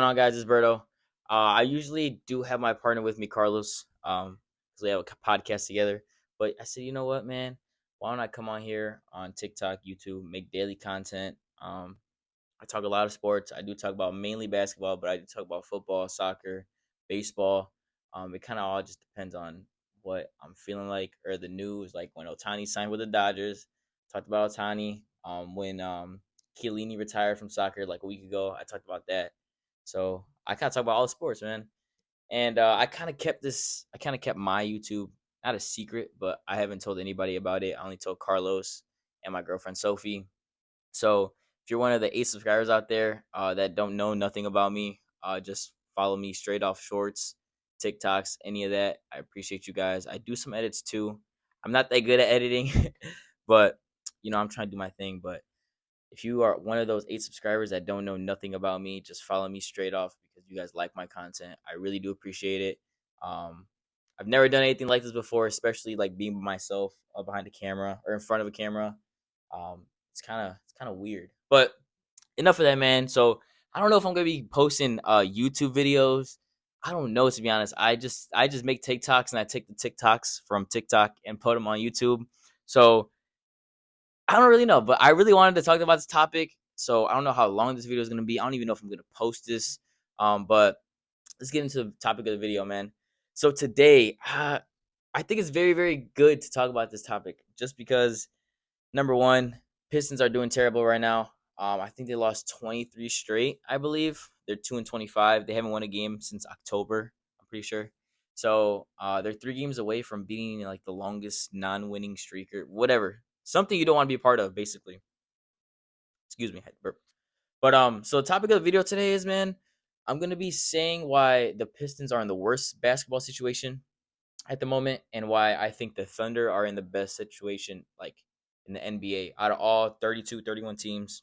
On, guys? It's Berto. I usually do have my partner with me, Carlos, because we have a podcast together. But I said, you know what, man? Why don't I come on here on TikTok, YouTube, make daily content? I talk a lot of sports. I do talk about mainly basketball, but I do talk about football, soccer, baseball. It kind of all just depends on what I'm feeling like or the news. Like when Otani signed with the Dodgers, talked about Otani. When Chiellini retired from soccer like a week ago, I talked about that. So I kind of talk about all the sports, man. And I kind of kept this. I kind of kept my YouTube not a secret, but I haven't told anybody about it. I only told Carlos and my girlfriend Sophie. So if you're one of the 8 subscribers out there that don't know nothing about me, just follow me straight off shorts, TikToks, any of that. I appreciate you guys. I do some edits too. I'm not that good at editing, but I'm trying to do my thing. But if you are one of those 8 subscribers that don't know nothing about me, just follow me straight off because you guys like my content. I really do appreciate it. Um, I've never done anything like this before, especially like being by myself behind a camera or in front of a camera. It's kind of weird, but enough of that, man. So I don't know if I'm gonna be posting YouTube videos. I don't know, to be honest. I just make TikToks and I take the TikToks from TikTok and put them on YouTube. So I don't really know, but I really wanted to talk about this topic. So I don't know how long this video is gonna be. I don't even know if I'm gonna post this. But let's get into the topic of the video, man. So today, I think it's very, very good to talk about this topic, just because number one, Pistons are doing terrible right now. I think they lost 23 straight. I believe they're 2-25. They haven't won a game since October. I'm pretty sure. So they're 3 games away from being like the longest non-winning streak or whatever. Something you don't want to be a part of, basically. Excuse me, I had to burp. But so the topic of the video today is, man, I'm gonna be saying why the Pistons are in the worst basketball situation at the moment and why I think the Thunder are in the best situation, like in the NBA, out of all 32, 31 teams.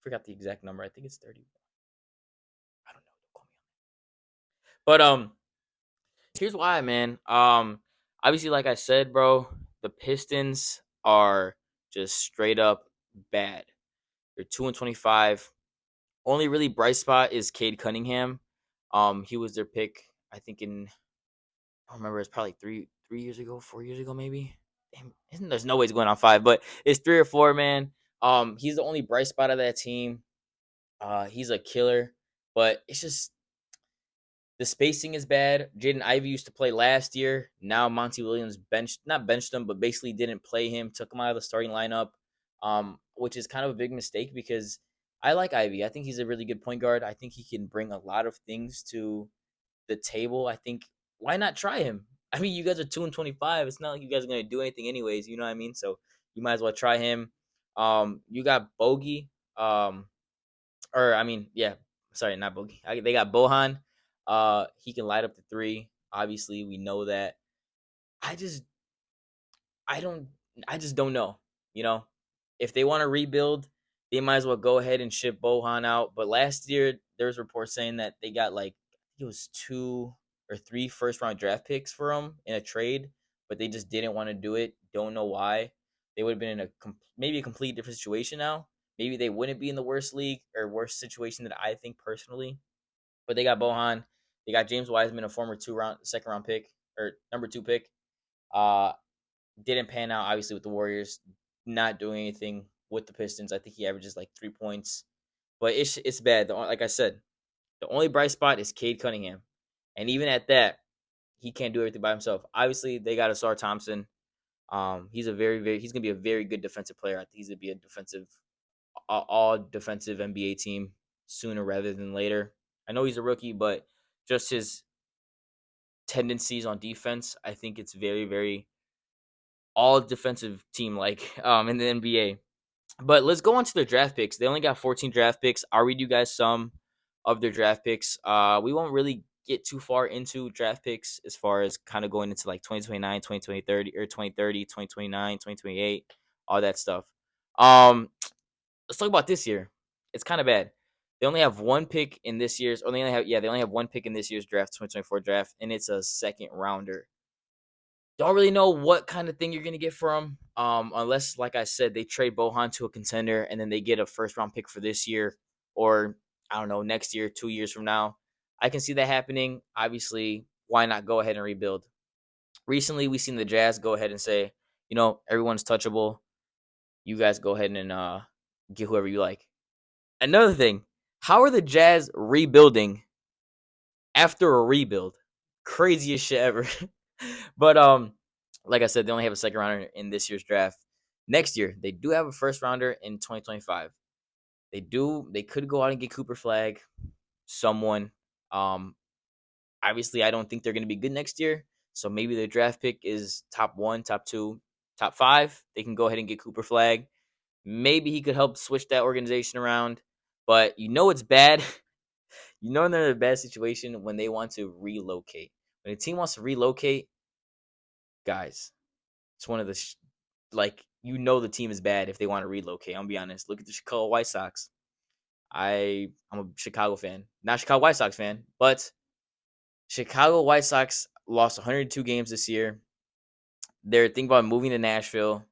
Forgot the exact number. I think it's 30. I don't know. Don't call me on. But here's why, man. Obviously, like I said, bro, the Pistons are just straight up bad. They're 2-25. Only really bright spot is Cade Cunningham. He was their pick, I think I don't remember. It's probably three years ago, 4 years ago, maybe. Damn, there's no way it's going on 5, but it's 3 or 4, man. He's the only bright spot of that team. He's a killer, but it's just the spacing is bad. Jaden Ivey used to play last year. Now Monty Williams not benched him, but basically didn't play him. Took him out of the starting lineup, which is kind of a big mistake because I like Ivy. I think he's a really good point guard. I think he can bring a lot of things to the table. I think why not try him? I mean, you guys are 2-25. It's not like you guys are gonna do anything anyways. You know what I mean? So you might as well try him. You got Bogey. Or I mean, yeah, sorry, not Bogey. They got Bohan. He can light up the three. Obviously, we know that. I just, I don't, I just don't know. You know, if they want to rebuild, they might as well go ahead and ship Bohan out. But last year, there was reports saying that they got like I think it was 2 or 3 first round draft picks for him in a trade, but they just didn't want to do it. Don't know why. They would have been in maybe a complete different situation now. Maybe they wouldn't be in the worst league or worst situation that I think personally. But they got Bohan. They got James Wiseman, a former second round pick or number 2 pick. Uh, didn't pan out obviously with the Warriors. Not doing anything with the Pistons. I think he averages like 3 points, but it's bad. Like I said, the only bright spot is Cade Cunningham, and even at that, he can't do everything by himself. Obviously, they got Asar Thompson. He's he's gonna be a very good defensive player. I think he's gonna be a all defensive NBA team sooner rather than later. I know he's a rookie, but just his tendencies on defense, I think it's very, very all defensive team like in the NBA. But let's go on to their draft picks. They only got 14 draft picks. I'll read you guys some of their draft picks. We won't really get too far into draft picks as far as kind of going into like 2029, 2030, or 2030, 2029, 2028, all that stuff. Let's talk about this year. It's kind of bad. They only have one pick in this year's, or they only have one pick in this year's draft, 2024 draft, and it's a second rounder. Don't really know what kind of thing you're gonna get from, unless, like I said, they trade Bohan to a contender and then they get a first round pick for this year, or I don't know, next year, 2 years from now. I can see that happening. Obviously, why not go ahead and rebuild? Recently, we seen the Jazz go ahead and say, everyone's touchable. You guys go ahead and get whoever you like. Another thing, how are the Jazz rebuilding after a rebuild? Craziest shit ever. But like I said, they only have a second rounder in this year's draft. Next year, they do have a first rounder in 2025. They could go out and get Cooper Flag, someone. Um Obviously I don't think they're gonna be good next year. So maybe their draft pick is top one, top two, top five. They can go ahead and get Cooper Flag. Maybe he could help switch that organization around. But it's bad. They're in a bad situation when they want to relocate. When a team wants to relocate, guys, it's one of the the team is bad if they want to relocate. I'll be honest. Look at the Chicago White Sox. I'm a Chicago fan, not Chicago White Sox fan, but Chicago White Sox lost 102 games this year. They're thinking about moving to Nashville.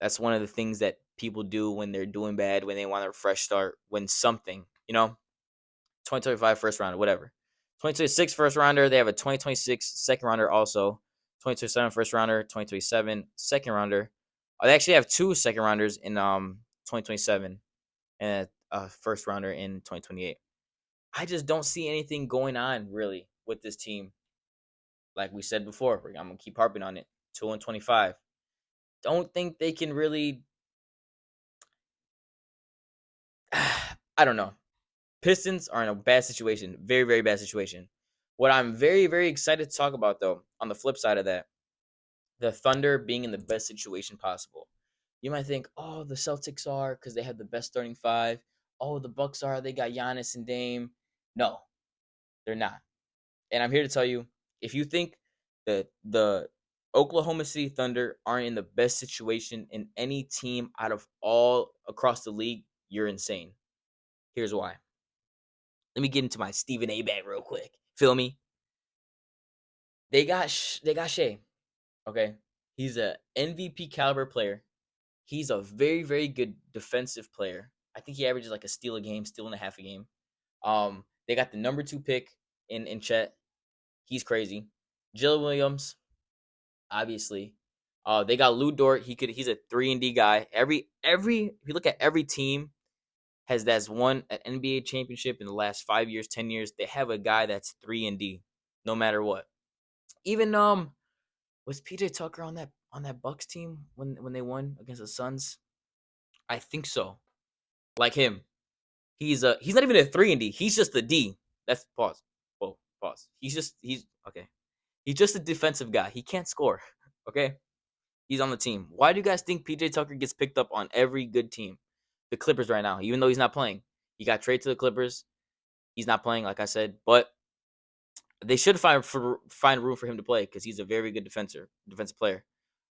That's one of the things that people do when they're doing bad, when they want a fresh start, when something, 2025 first rounder, whatever. 2026 first rounder. They have a 2026 second rounder also. 2027 first rounder, 2027 second rounder. They actually have two second rounders in 2027 and a first rounder in 2028. I just don't see anything going on really with this team. Like we said before, I'm gonna keep harping on it. 2-25. Don't think they can really. I don't know. Pistons are in a bad situation, very very bad situation. What I'm very very excited to talk about though, on the flip side of that, the Thunder being in the best situation possible. You might think, oh, the Celtics are because they have the best starting five. Oh, the Bucks are, they got Giannis and Dame. No, they're not. And I'm here to tell you, if you think that the Oklahoma City Thunder aren't in the best situation in any team out of all across the league, you're insane. Here's why. Let me get into my Stephen A. bag real quick. Feel me? They got Shea. Okay, he's a MVP caliber player. He's a very very good defensive player. I think he averages like a steal a game, steal and a half a game. They got the number 2 pick in Chet. He's crazy. Jill Williams, obviously. They got Lou Dort. He's a 3-and-D guy. Every if you look at every team that's won an NBA championship in the last 5 years, 10 years, they have a guy that's 3-and-D no matter what. Even was PJ Tucker on that Bucks team when they won against the Suns? I think so. Like him. He's not even a 3-and-D. He's just a D. That's pause. Whoa, pause. He's okay. He's just a defensive guy. He can't score. Okay? He's on the team. Why do you guys think PJ Tucker gets picked up on every good team? The Clippers right now, even though he's not playing. He got traded to the Clippers. He's not playing, like I said, but they should find room for him to play because he's a very good defensive player.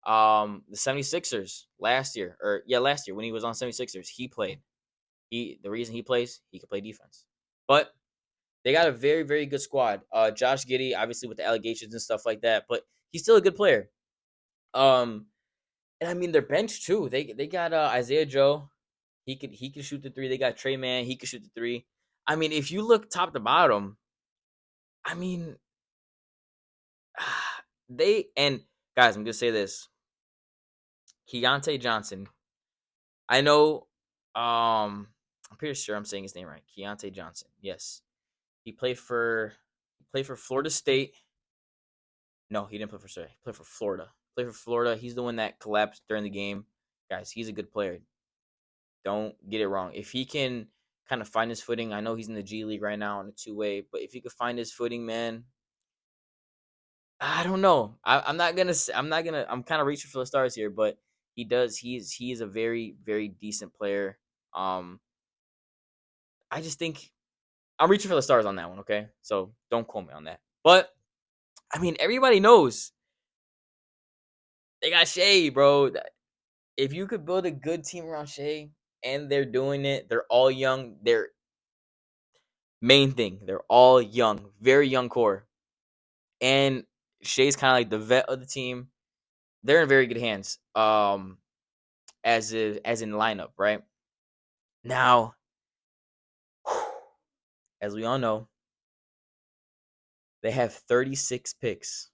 The 76ers last year when he was on 76ers, he played. The reason he plays, he could play defense. But they got a very, very good squad. Josh Giddey, obviously with the allegations and stuff like that, but he's still a good player. And I mean their bench too. They got Isaiah Joe. He could shoot the 3. They got Trey Man. He could shoot the 3. I mean, if you look top to bottom, I mean, and guys, I'm gonna say this. Keontae Johnson. I know. I'm pretty sure I'm saying his name right. Keontae Johnson. Yes, he played for Florida State. No, he didn't play for State. He played for Florida. He's the one that collapsed during the game. Guys, he's a good player. Don't get it wrong. If he can kind of find his footing, I know he's in the G League right now on a 2-way, but if he could find his footing, man, I don't know. I'm not gonna. I'm kind of reaching for the stars here, but he does. He is a very very decent player. I just think I'm reaching for the stars on that one. Okay, so don't quote me on that. But I mean, everybody knows they got Shea, bro. If you could build a good team around Shea, and they're doing it, they're all young. They're main thing. They're all young, very young core, and Shea's kind of like the vet of the team. They're in very good hands. As in lineup, right? Now, as we all know, they have 36 picks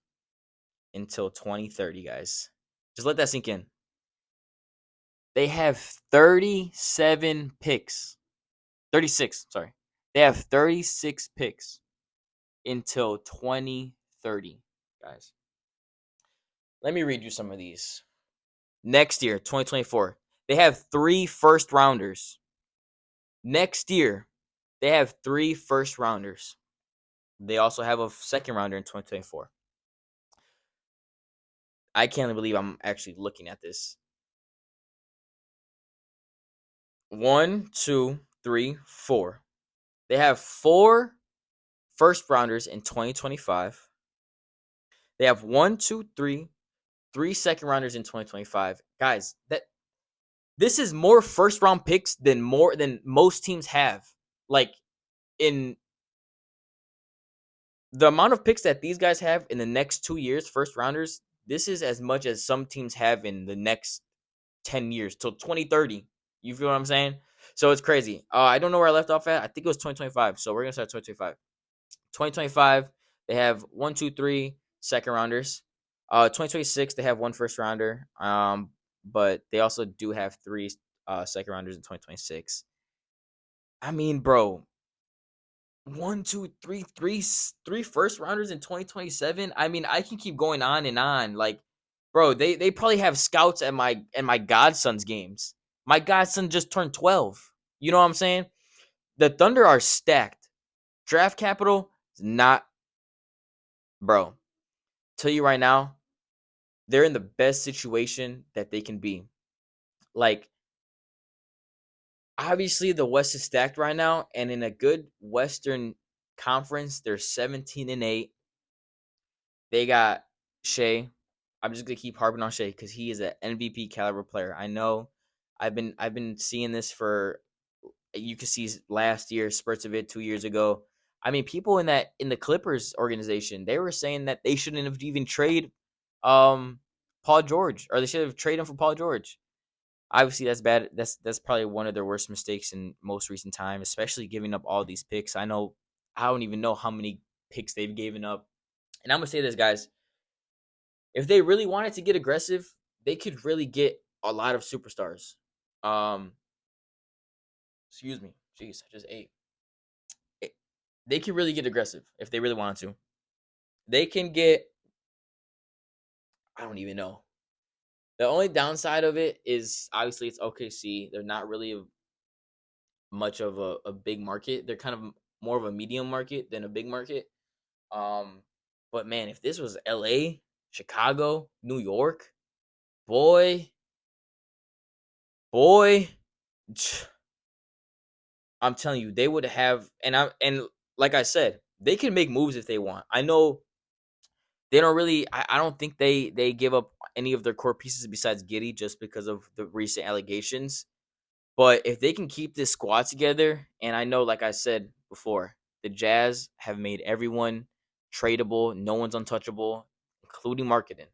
until 2030, guys. Just let that sink in. They have 37 picks. 36, sorry. They have 36 picks until 2030, guys. Let me read you some of these. Next year, 2024, they have 3 first rounders. Next year, they have 3 first rounders. They also have a second rounder in 2024. I can't believe I'm actually looking at this. 1, 2, 3, 4. They have 4 first rounders in 2025. They have 1, 2, 3 second rounders in 2025. Guys, this is more first round picks than most teams have. Like, in the amount of picks that these guys have in the next 2 years, first rounders, this is as much as some teams have in the next 10 years till 2030. You feel what I'm saying? So it's crazy. I don't know where I left off at. I think it was 2025. So we're going to start 2025. 2025, they have 1, 2, 3 second rounders. 2026, they have 1 first rounder. But they also do have 3 second rounders in 2026. I mean, bro, 1, 2, 3 first rounders in 2027. I mean, I can keep going on and on. Like, bro, they probably have scouts at my godson's games. My godson just turned 12. You know what I'm saying? The Thunder are stacked. Draft capital is not, bro. Tell you right now, they're in the best situation that they can be. Like, obviously the West is stacked right now, and in a good Western conference, they're 17-8. They got Shea. I'm just gonna keep harping on Shea because he is an MVP caliber player. I know. I've been seeing this for, you could see last year, spurts of it 2 years ago. I mean, people in the Clippers organization, they were saying that they shouldn't have even traded Paul George, or they should have traded him for Paul George. Obviously, that's bad. That's probably one of their worst mistakes in most recent time, especially giving up all these picks. I don't even know how many picks they've given up. And I'm gonna say this, guys. If they really wanted to get aggressive, they could really get a lot of superstars. Um, excuse me. Jeez, I just ate. It- They could really get aggressive if they really wanted to. They can get, I don't even know. The only downside of it is obviously it's OKC. They're not really much of a big market. They're kind of more of a medium market than a big market. Um, but man, if this was LA, Chicago, New York, boy, boy, I'm telling you, they would have, and like I said, they can make moves if they want. I know they don't really. I don't think they give up any of their core pieces besides Giddy just because of the recent allegations. But if they can keep this squad together, and I know, like I said before, the Jazz have made everyone tradable. No one's untouchable, including marketing.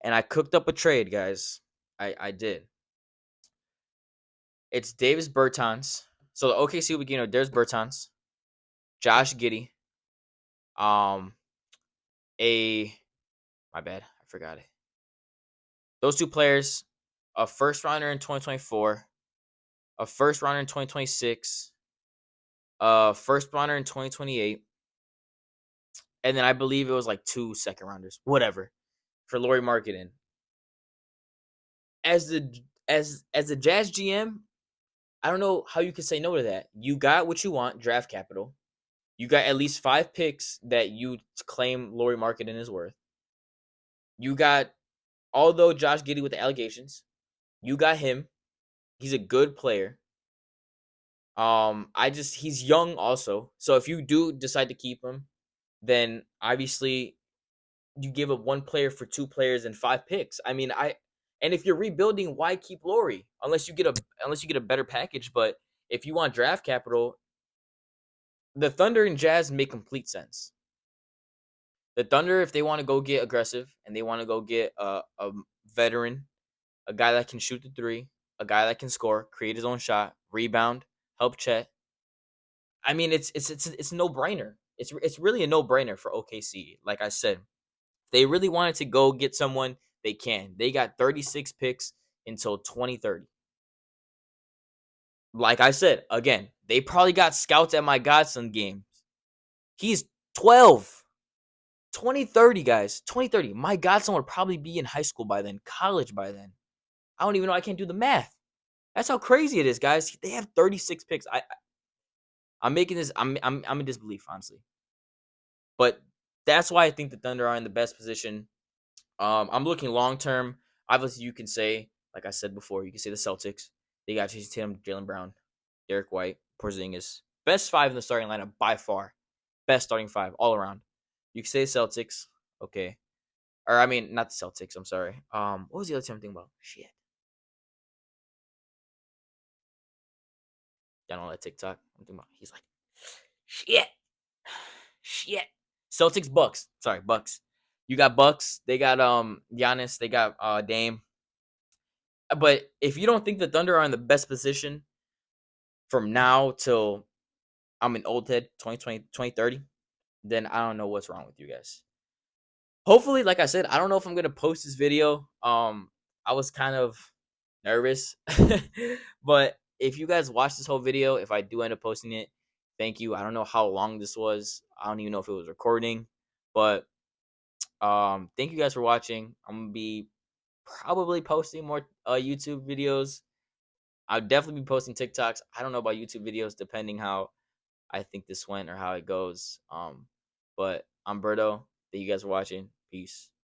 And I cooked up a trade, guys. I did. It's Davis Bertans. So the OKC will begin with there's Bertans, Josh Giddy, um, a my bad, I forgot it. Those 2 players, a first rounder in 2024, a first rounder in 2026, a first rounder in 2028, and then I believe it was like 2 second rounders, whatever, for Laurie Marketing. As the Jazz GM, I don't know how you could say no to that. You got what you want, draft capital. You got at least 5 picks that you claim Laurie Marketing is worth. You got, although Josh Giddey with the allegations, you got him. He's a good player. He's young also. So if you do decide to keep him, then obviously you give up 1 player for 2 players and 5 picks. I mean, and if you're rebuilding, why keep Laurie unless you get a better package? But if you want draft capital, the Thunder and Jazz make complete sense. The Thunder, if they want to go get aggressive and they want to go get a veteran, a guy that can shoot the 3, a guy that can score, create his own shot, rebound, help Chet, I mean, it's no brainer. It's really a no brainer for OKC. Like I said, they really wanted to go get someone. They can. They got 36 picks until 2030. Like I said, again, they probably got scouts at my godson games. He's 12. 2030, guys. 2030. My godson would probably be in high school by then, college by then. I don't even know. I can't do the math. That's how crazy it is, guys. They have 36 picks. I'm making this. I'm in disbelief, honestly. But that's why I think the Thunder are in the best position. I'm looking long term. Obviously, you can say, like I said before, you can say the Celtics. They got Jason Tatum, Jalen Brown, Derek White, Porzingis. Best five in the starting lineup by far. Best starting five all around. You can say Celtics. Okay. Or I mean, not the Celtics. I'm sorry. What was the other team I'm thinking about? Shit. Down on that TikTok. I'm thinking about. He's like, shit. Shit. Celtics, Bucks. Sorry, Bucks. You got Bucks. They got Giannis. They got Dame. But if you don't think the Thunder are in the best position from now till I'm an old head 2020 2030, then I don't know what's wrong with you guys. Hopefully, like I said, I don't know if I'm gonna post this video. I was kind of nervous. But if you guys watch this whole video, if I do end up posting it, thank you. I don't know how long this was. I don't even know if it was recording. But thank you guys for watching. I'm gonna be probably posting more YouTube videos. I'll definitely be posting TikToks. I don't know about YouTube videos, depending how I think this went or how it goes. But I'm Berto. Thank you guys for watching. Peace.